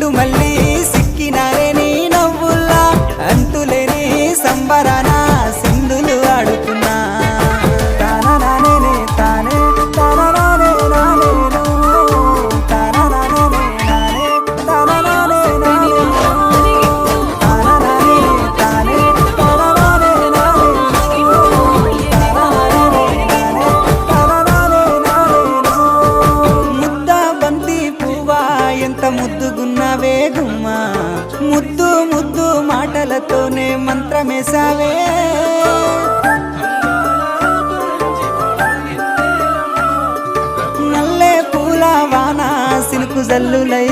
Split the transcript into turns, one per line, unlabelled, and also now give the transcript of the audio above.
చెండు మళ్ళీ సిక్కినారే నీ నవ్వుల్లా అంతులేని సంబరాన సింధులు ఆడుతున్నా తాననానే తానే తాననానే నానేను తాననానే నానే తాననానే నానేను తాననానే తానే తాననానే నానేను తాననానే నానే తాననానే నానేను ముద్ద బంతి పువ్వా ఎంత ముద్దుగున్నావే గుమ్మా ముద్దు ముద్దు మాటలతోనే మంత్రమేసావే నల్లే పూల వాన సినుకు జల్లులై